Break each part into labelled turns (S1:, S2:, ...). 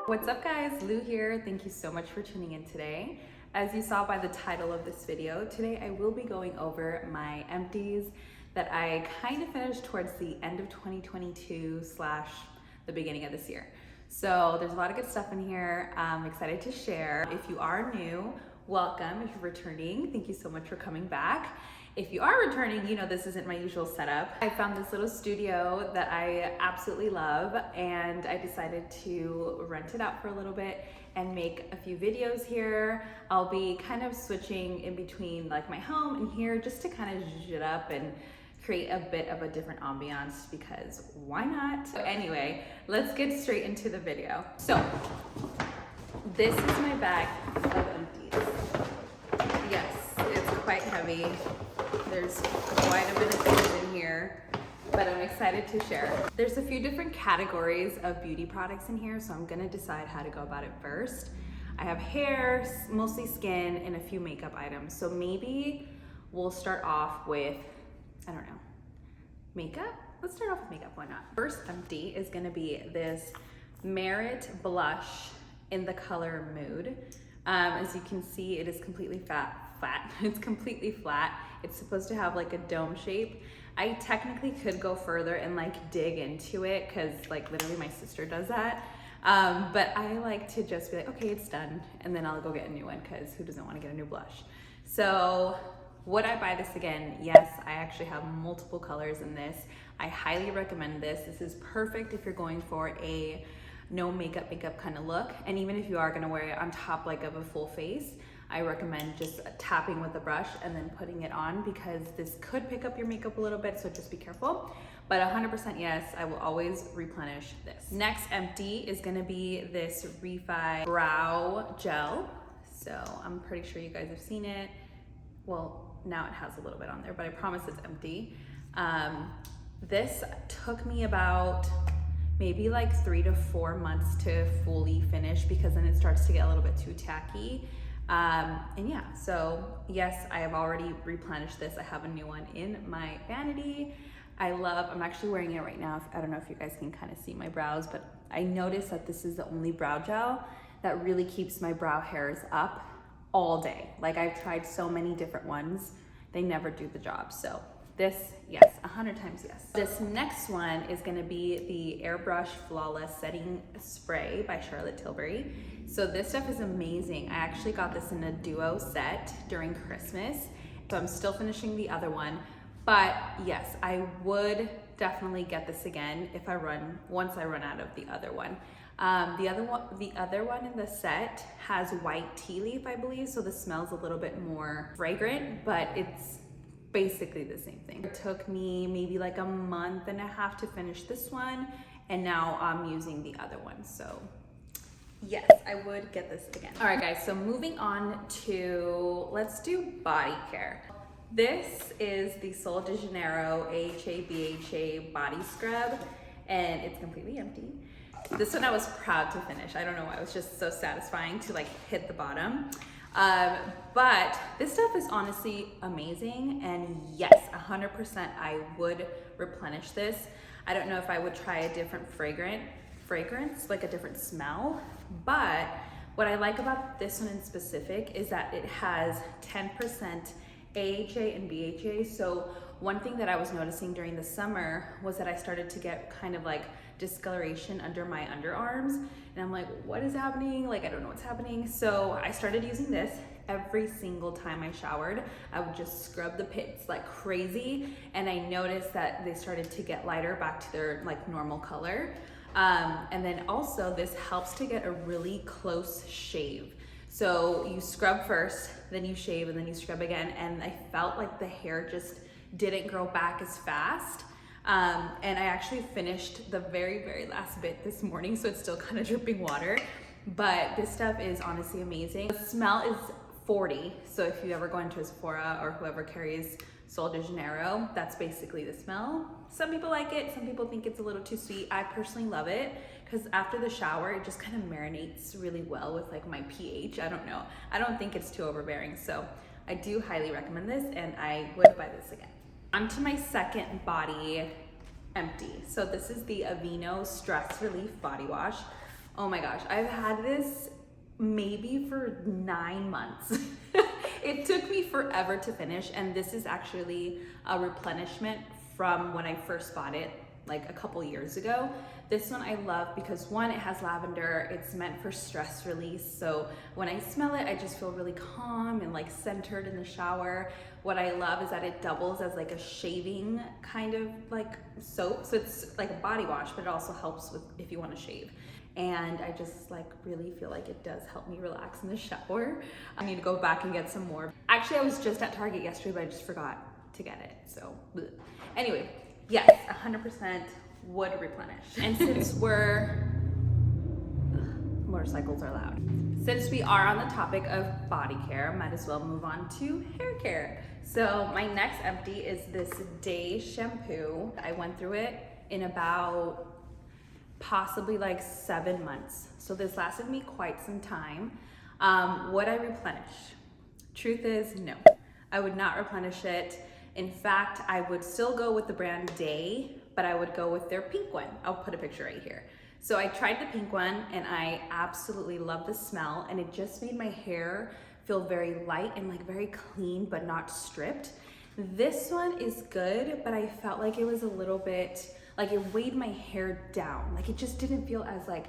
S1: What's up guys, Lou here. Thank you so much for tuning in today. As you saw by the title of this video, today I will be going over my empties that I kind of finished towards the end of 2022 / the beginning of this year. So there's a lot of good stuff in here. I'm excited to share. If you are new, welcome. If you're returning, thank you so much for coming back. If you are returning, you know this isn't my usual setup. I found this little studio that I absolutely love, and I decided to rent it out for a little bit and make a few videos here. I'll be kind of switching in between like my home and here just to kind of zhuzh it up and create a bit of a different ambiance, because why not? So anyway, let's get straight into the video. So this is my bag of empties. Yes, it's quite heavy. There's quite a bit of things in here, but I'm excited to share. There's a few different categories of beauty products in here, so I'm gonna decide how to go about it first. I have hair, mostly skin, and a few makeup items. So maybe we'll start off with, I don't know, makeup? Let's start off with makeup, why not? First empty is gonna be this Merit blush in the color Mood. As you can see, it is completely flat. It's completely flat. It's supposed to have like a dome shape. I technically could go further and like dig into it, because like literally my sister does that. But I like to just be like, okay, it's done. And then I'll go get a new one, because who doesn't want to get a new blush? So would I buy this again? Yes, I actually have multiple colors in this. I highly recommend this. This is perfect if you're going for a no makeup kind of look. And even if you are gonna wear it on top like of a full face, I recommend just tapping with the brush and then putting it on, because this could pick up your makeup a little bit, so just be careful. But 100% yes, I will always replenish this. Next empty is gonna be this Refi Brow Gel. So I'm pretty sure you guys have seen it. Well, now it has a little bit on there, but I promise it's empty. This took me about maybe like 3 to 4 months to fully finish, because then it starts to get a little bit too tacky. And yeah, so yes, I have already replenished this. I have a new one in my vanity. I'm actually wearing it right now. I don't know if you guys can kind of see my brows, but I noticed that this is the only brow gel that really keeps my brow hairs up all day. Like I've tried so many different ones, they never do the job. So this, yes, 100 times yes. This next one is gonna be the Airbrush Flawless Setting Spray by Charlotte Tilbury. So this stuff is amazing. I actually got this in a duo set during Christmas. So I'm still finishing the other one, but yes, I would definitely get this again once I run out of the other one. The other one in the set has white tea leaf, I believe, so the smell's a little bit more fragrant, but it's basically the same thing. It took me maybe like a month and a half to finish this one, and now I'm using the other one. So yes, I would get this again. All right guys, so moving on to, let's do body care. This is the Sol de Janeiro AHA BHA body scrub, and it's completely empty. This one I was proud to finish. I don't know why, it was just so satisfying to like hit the bottom. But this stuff is honestly amazing, and yes, 100% I would replenish this. I don't know if I would try a different fragrance, like a different smell, but what I like about this one in specific is that it has 10% AHA and BHA. So one thing that I was noticing during the summer was that I started to get kind of like discoloration under my underarms, and I'm like, what is happening? Like, I don't know what's happening. So I started using this every single time I showered. I would just scrub the pits like crazy, and I noticed that they started to get lighter back to their like normal color. And then also this helps to get a really close shave. So you scrub first, then you shave, and then you scrub again, and I felt like the hair just didn't grow back as fast. And I actually finished the very last bit this morning, so it's still kind of dripping water, but this stuff is honestly amazing. The smell is 40, so if you ever go into a Sephora or whoever carries Sol de Janeiro, that's basically the smell. Some people like it, some people think it's a little too sweet. I personally love it, because after the shower, it just kind of marinates really well with like my pH. I don't know. I don't think it's too overbearing, so I do highly recommend this, and I would buy this again. On to my second body empty. So this is the Aveeno Stress Relief Body Wash. Oh my gosh, I've had this maybe for 9 months. It took me forever to finish, and this is actually a replenishment from when I first bought it like a couple years ago. This one I love because one, it has lavender, it's meant for stress release. So when I smell it, I just feel really calm and like centered in the shower. What I love is that it doubles as like a shaving kind of like soap. So it's like a body wash, but it also helps with if you want to shave. And I just like really feel like it does help me relax in the shower. I need to go back and get some more. Actually, I was just at Target yesterday, but I just forgot to get it. So bleh. Anyway, yes, 100% would replenish. And since motorcycles are loud. Since we are on the topic of body care, might as well move on to hair care. So my next empty is this Day shampoo. I went through it in about possibly like 7 months. So this lasted me quite some time. Would I replenish? Truth is no, I would not replenish it. In fact, I would still go with the brand Day, but I would go with their pink one. I'll put a picture right here. So I tried the pink one and I absolutely love the smell, and it just made my hair feel very light and like very clean, but not stripped. This one is good, but I felt like it was a little bit, like it weighed my hair down. Like it just didn't feel as like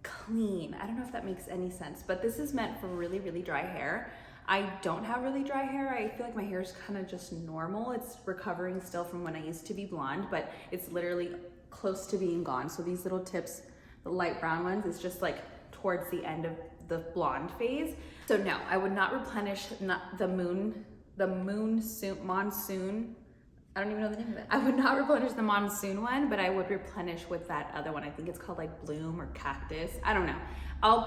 S1: clean. I don't know if that makes any sense, but this is meant for really, really dry hair. I don't have really dry hair. I feel like my hair is kind of just normal. It's recovering still from when I used to be blonde, but it's literally close to being gone. So these little tips, the light brown ones, is just like towards the end of the blonde phase. So no, I would not replenish the monsoon. I don't even know the name of it. I would not replenish the monsoon one, but I would replenish with that other one. I think it's called like Bloom or Cactus. I don't know.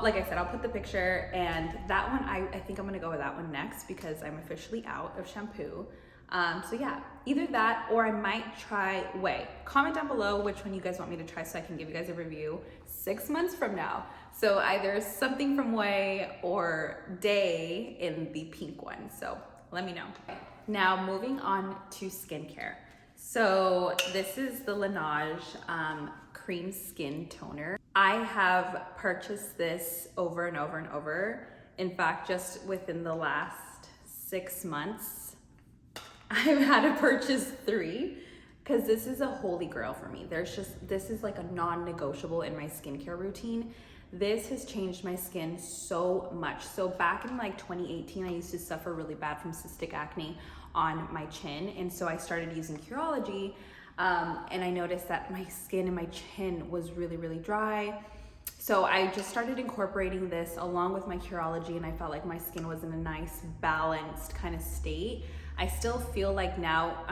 S1: Like I said, I'll put the picture, and that one, I think I'm gonna go with that one next because I'm officially out of shampoo. So yeah, either that or I might try Way. Comment down below which one you guys want me to try so I can give you guys a review 6 months from now. So either something from Way or Day in the pink one. So let me know. Now moving on to skincare. So this is the Lash Cream Skin Toner. I have purchased this over and over and over. In fact, just within the last 6 months, I've had to purchase 3 because this is a holy grail for me. This is like a non-negotiable in my skincare routine. This has changed my skin so much. So back in like 2018, I used to suffer really bad from cystic acne on my chin. And so I started using Curology, and I noticed that my skin and my chin was really, really dry. So I just started incorporating this along with my Curology, and I felt like my skin was in a nice balanced kind of state. I still feel like now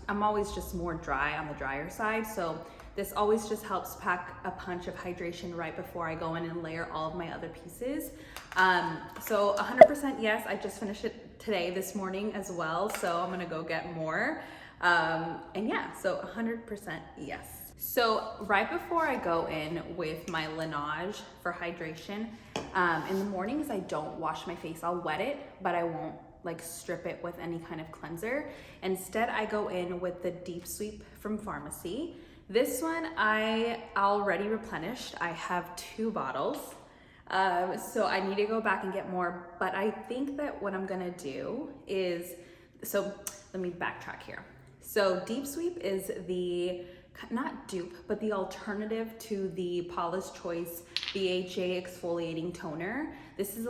S1: I'm always just more dry on the drier side. So this always just helps pack a punch of hydration right before I go in and layer all of my other pieces. So 100% yes, I just finished it this morning as well. So I'm gonna go get more. And yeah, so 100% yes. So right before I go in with my Lash for hydration, in the mornings I don't wash my face. I'll wet it, but I won't like strip it with any kind of cleanser. Instead, I go in with the Deep Sweep from Pharmacy. This one I already replenished. I have 2 bottles. So I need to go back and get more, but I think that what I'm gonna do is, so let me backtrack here. So Deep Sweep is the, not dupe, but the alternative to the Paula's Choice BHA exfoliating toner. This is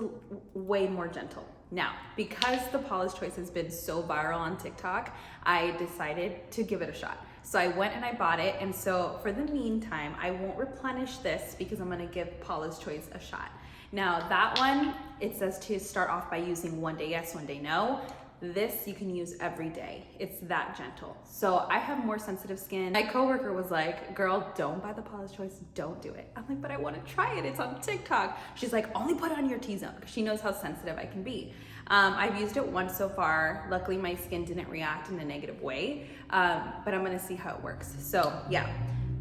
S1: way more gentle. Now, because the Paula's Choice has been so viral on TikTok, I decided to give it a shot. So I went and I bought it, and so for the meantime, I won't replenish this because I'm gonna give Paula's Choice a shot. Now that one, it says to start off by using 1 day yes, 1 day no. This you can use every day. It's that gentle. So I have more sensitive skin. My coworker was like, girl, don't buy the Paula's Choice, don't do it. I'm like, but I wanna try it, it's on TikTok. She's like, only put it on your T-zone, because she knows how sensitive I can be. I've used it once so far. Luckily, my skin didn't react in a negative way, but I'm gonna see how it works. So yeah,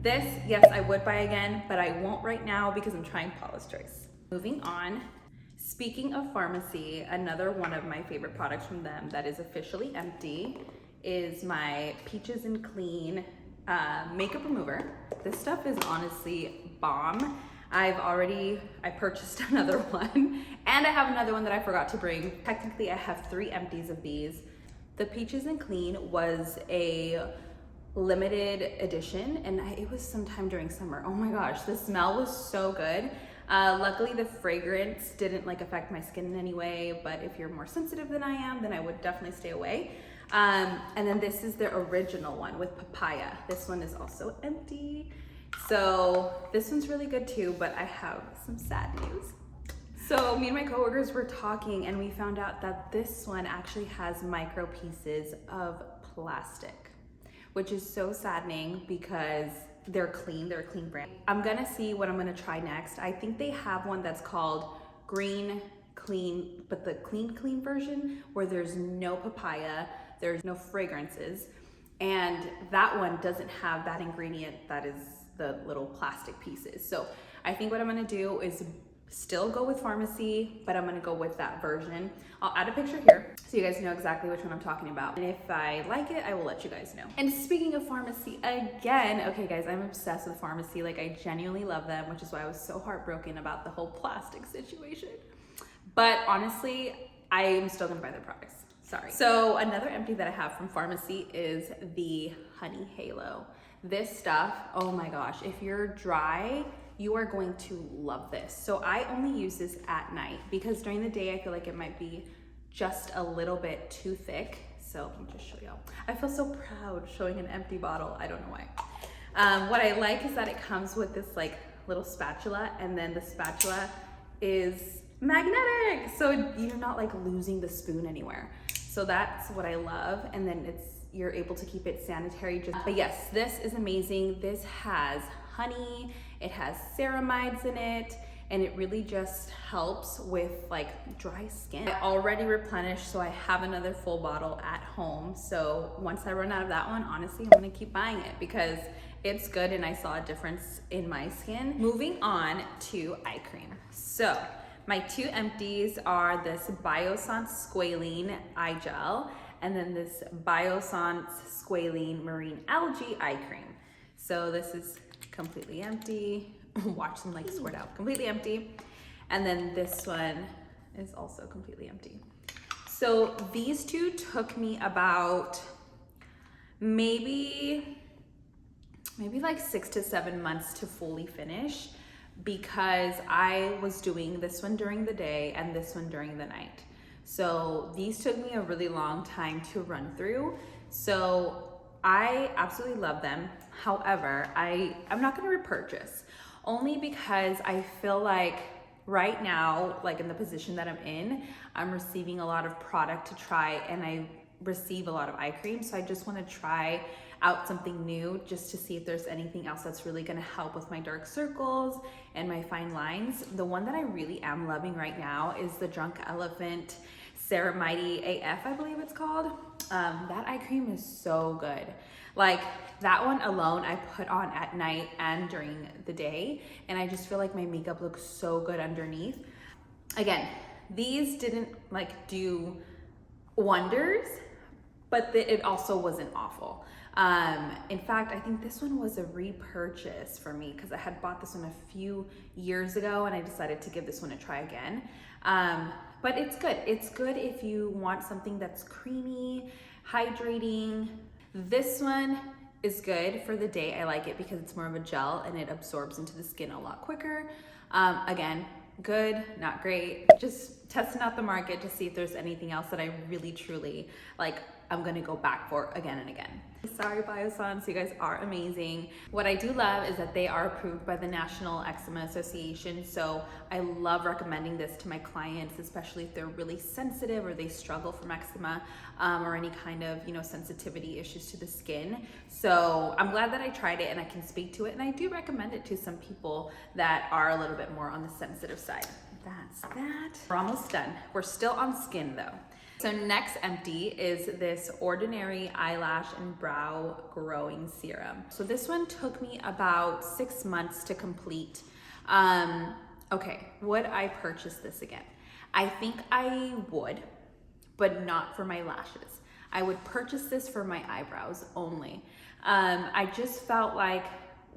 S1: this, yes, I would buy again, but I won't right now because I'm trying Paula's Choice. Moving on. Speaking of Pharmacy, another one of my favorite products from them that is officially empty is my Peaches and Clean makeup remover. This stuff is honestly bomb. I purchased another one, and I have another one that I forgot to bring. Technically, I have 3 empties of these. The Peaches and Clean was a limited edition, and it was sometime during summer. Oh my gosh, the smell was so good. Luckily, the fragrance didn't like affect my skin in any way, but if you're more sensitive than I am, then I would definitely stay away. And then this is the original one with papaya. This one is also empty. So this one's really good too, but I have some sad news. So me and my coworkers were talking and we found out that this one actually has micro pieces of plastic, which is so saddening because they're a clean brand. I'm gonna see what I'm gonna try next. I think they have one that's called Green Clean, but the clean version where there's no papaya, there's no fragrances, and that one doesn't have that ingredient that is the little plastic pieces. So I think what I'm gonna do is still go with Pharmacy, but I'm gonna go with that version. I'll add a picture here so you guys know exactly which one I'm talking about. And if I like it, I will let you guys know. And speaking of Pharmacy again, okay guys, I'm obsessed with Pharmacy. Like I genuinely love them, which is why I was so heartbroken about the whole plastic situation. But honestly, I am still gonna buy their products. Sorry. So another empty that I have from Pharmacy is the Honey Halo. This stuff, oh my gosh, if you're dry, you are going to love this. So I only use this at night because during the day I feel like it might be just a little bit too thick. So let me just show y'all. I feel so proud showing an empty bottle. I don't know why. What I like is that it comes with this like little spatula, and then the spatula is magnetic. So you're not like losing the spoon anywhere. So that's what I love. And then you're able to keep it sanitary. But yes, this is amazing. This has honey, it has ceramides in it, and it really just helps with like dry skin. I already replenished, so I have another full bottle at home. So once I run out of that one, honestly, I'm gonna keep buying it because it's good and I saw a difference in my skin. Moving on to eye cream. So my 2 empties are this Biossance Squalene Eye Gel, and then this Biossance Squalene Marine Algae Eye Cream. So this is completely empty. Watch them like squirt out. Completely empty. And then this one is also completely empty. So these 2 took me about maybe like 6 to 7 months to fully finish because I was doing this one during the day and this one during the night. So these took me a really long time to run through. So I absolutely love them. However, I'm not gonna repurchase only because I feel like right now, like in the position that I'm in, I'm receiving a lot of product to try and I receive a lot of eye cream. So I just wanna try out something new just to see if there's anything else that's really gonna help with my dark circles and my fine lines. The one that I really am loving right now is the Drunk Elephant Ceramide AF, I believe it's called. That eye cream is so good. Like that one alone I put on at night and during the day, and I just feel like my makeup looks so good underneath. Again, these didn't like do wonders, but it also wasn't awful. In fact, I think this one was a repurchase for me because I had bought this one a few years ago and I decided to give this one a try again. But it's good. It's good if you want something that's creamy, hydrating. This one is good for the day. I like it because it's more of a gel and it absorbs into the skin a lot quicker. Again, good, not great. Just testing out the market to see if there's anything else that I really truly like. I'm gonna go back for again and again. Sorry, Biossance, you guys are amazing. What I do love is that they are approved by the National Eczema Association, so I love recommending this to my clients, especially if they're really sensitive or they struggle from eczema or any kind of, sensitivity issues to the skin. So I'm glad that I tried it and I can speak to it, and I do recommend it to some people that are a little bit more on the sensitive side. That's that. We're almost done. We're still on skin though. So next empty is this Ordinary Eyelash and Brow Growing Serum. So this one took me about 6 months to complete. Okay, would I purchase this again? I think I would, but not for my lashes. I would purchase this for my eyebrows only. I just felt like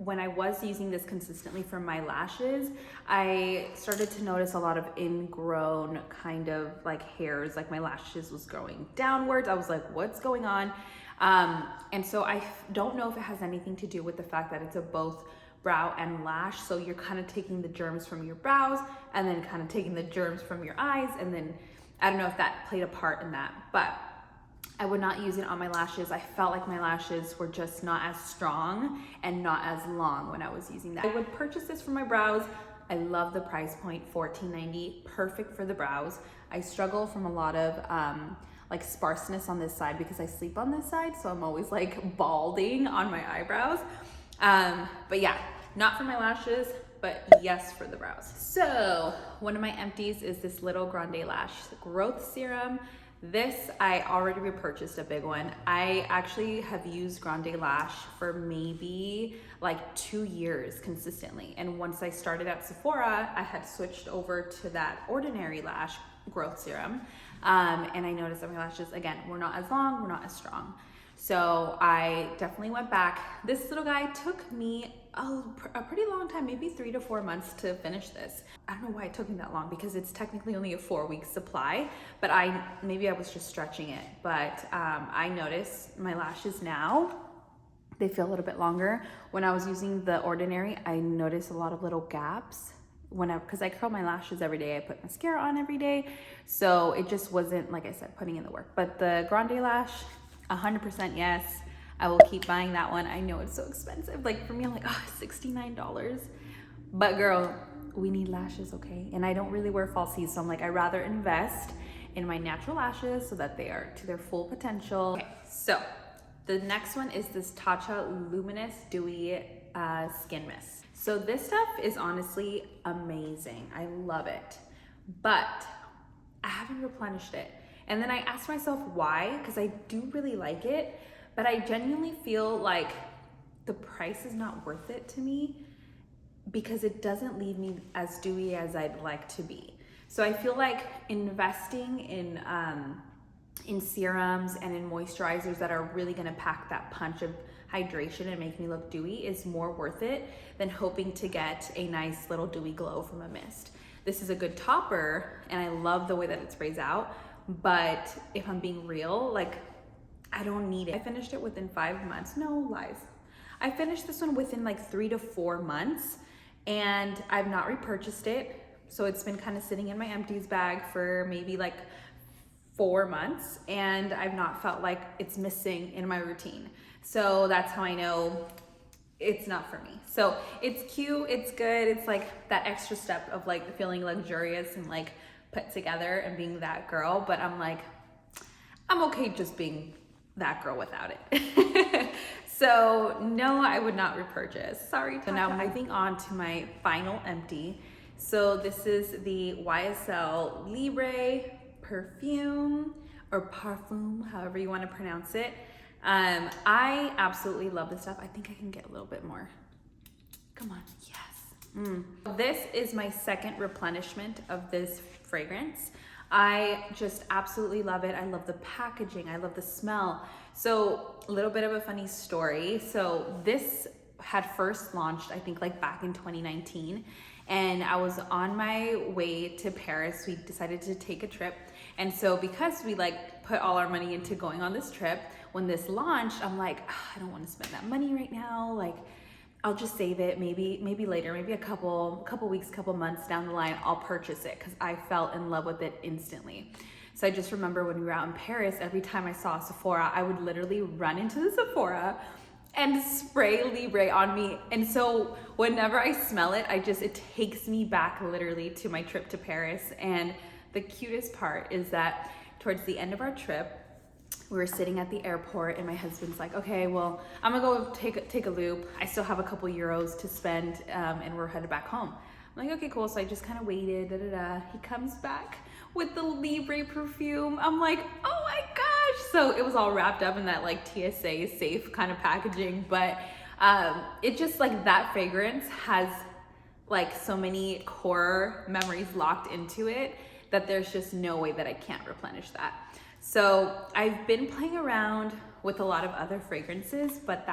S1: when I was using this consistently for my lashes, I started to notice a lot of ingrown kind of like hairs, like my lashes was growing downwards. I was like, what's going on? And so I don't know if it has anything to do with the fact that it's a both brow and lash. So you're kind of taking the germs from your brows and then kind of taking the germs from your eyes. And then I don't know if that played a part in that, but I would not use it on my lashes. I felt like my lashes were just not as strong and not as long when I was using that. I would purchase this for my brows. I love the price point, $14.90, perfect for the brows. I struggle from a lot of like sparseness on this side because I sleep on this side, so I'm always like balding on my eyebrows. But yeah, not for my lashes, but yes for the brows. So one of my empties is this little Grande Lash growth serum. This, I already repurchased a big one. I actually have used Grande Lash for maybe like 2 years consistently. And once I started at Sephora, I had switched over to that Ordinary Lash growth serum. And I noticed that my lashes, again, were not as long, were not as strong. So I definitely went back. This little guy took me a pretty long time, maybe 3 to 4 months to finish this. I don't know why it took me that long because it's technically only a 4-week supply, but maybe I was just stretching it. But I noticed my lashes now, they feel a little bit longer. When I was using the Ordinary, I noticed a lot of little gaps because I curl my lashes every day. I put mascara on every day. So it just wasn't, like I said, putting in the work. But the Grande Lash, 100% yes. I will keep buying that one. I know it's so expensive. Like for me, I'm like, oh, $69. But girl, we need lashes, okay? And I don't really wear falsies, so I'm like, I'd rather invest in my natural lashes so that they are to their full potential. Okay, so the next one is this Tatcha Luminous Dewy Skin Mist. So this stuff is honestly amazing. I love it, but I haven't replenished it. And then I asked myself why, because I do really like it, but I genuinely feel like the price is not worth it to me because it doesn't leave me as dewy as I'd like to be. So I feel like investing in serums and in moisturizers that are really gonna pack that punch of hydration and make me look dewy is more worth it than hoping to get a nice little dewy glow from a mist. This is a good topper and I love the way that it sprays out, but if I'm being real, like I don't need it. I finished it within 5 months. No lies. I finished this one within like 3 to 4 months and I've not repurchased it. So it's been kind of sitting in my empties bag for maybe like 4 months and I've not felt like it's missing in my routine. So that's how I know it's not for me. So it's cute, it's good. It's like that extra step of like feeling luxurious and like put together and being that girl. But I'm like, I'm okay just being that girl without it. So no, I would not repurchase. Sorry. So now moving on to my final empty. So this is the YSL Libre perfume or parfum, however you want to pronounce it. I absolutely love this stuff. I think I can get a little bit more. Come on, yes. This is my second replenishment of this fragrance. I just absolutely love it. I love the packaging. I love the smell. So a little bit of a funny story. So this had first launched, I think like back in 2019. And I was on my way to Paris. We decided to take a trip. And so because we like put all our money into going on this trip, when this launched, I'm like, I don't want to spend that money right now. Like, I'll just save it. Maybe later, maybe a couple weeks, couple months down the line, I'll purchase it because I fell in love with it instantly. So I just remember when we were out in Paris, every time I saw a Sephora, I would literally run into the Sephora and spray Libre on me. And so whenever I smell it, it takes me back literally to my trip to Paris. And the cutest part is that towards the end of our trip, we were sitting at the airport and my husband's like, okay, well, I'm gonna go take a loop. I still have a couple euros to spend and we're headed back home. I'm like, okay, cool. So I just kind of waited, He comes back with the Libre perfume. I'm like, oh my gosh. So it was all wrapped up in that like TSA safe kind of packaging, but it just like that fragrance has like so many core memories locked into it that there's just no way that I can't replenish that. So I've been playing around with a lot of other fragrances, but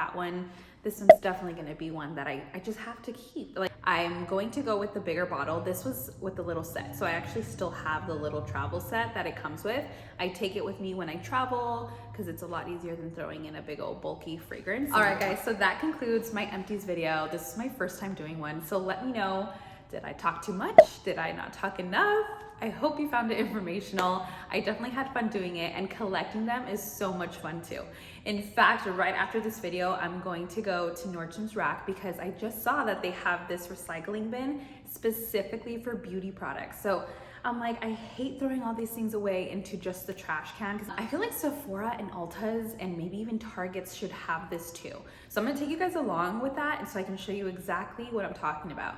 S1: this one's definitely gonna be one that I just have to keep. Like, I'm going to go with the bigger bottle. This was with the little set. So I actually still have the little travel set that it comes with. I take it with me when I travel because it's a lot easier than throwing in a big old bulky fragrance. All right guys, so that concludes my empties video. This is my first time doing one. So let me know, did I talk too much? Did I not talk enough? I hope you found it informational. I definitely had fun doing it, and collecting them is so much fun too. In fact, right after this video, I'm going to go to Nordstrom's Rack because I just saw that they have this recycling bin specifically for beauty products. So I'm like, I hate throwing all these things away into just the trash can, because I feel like Sephora and Ulta's and maybe even Target's should have this too. So I'm gonna take you guys along with that, and so I can show you exactly what I'm talking about.